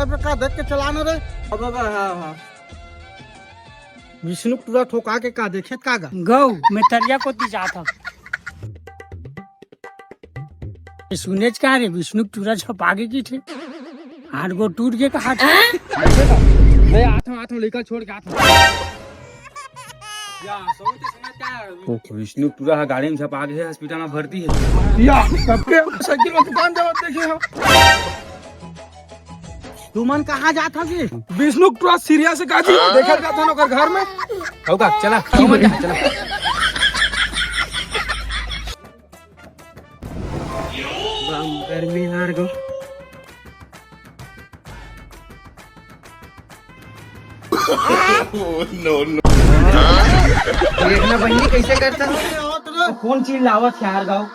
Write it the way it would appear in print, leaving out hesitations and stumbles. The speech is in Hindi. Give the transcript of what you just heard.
कागज पे का देख के चलाना रे। हाँ। विष्णु पूरा ठोका के का देखे कागज गौ मैं तरिया को दी जाता सुनेज कहा रे विष्णु चूरा छपागे की थे हाथ गो टूट के कहा था मैं आता हूं लेकर छोड़ के आता हूं। विष्णु पूरा गाड़ी में छपा के हॉस्पिटल में भर्ती है या सबके साइकिल में दुकान जाओ देखे हो। तुमन कहाँ जाता जी? विष्णु पूरा सीरियस से काजी देखा का था नौकर घर में होगा चला चला गर्मी हार गो देखना बहनी कैसे करता है कौन चीज लावत यार गाँव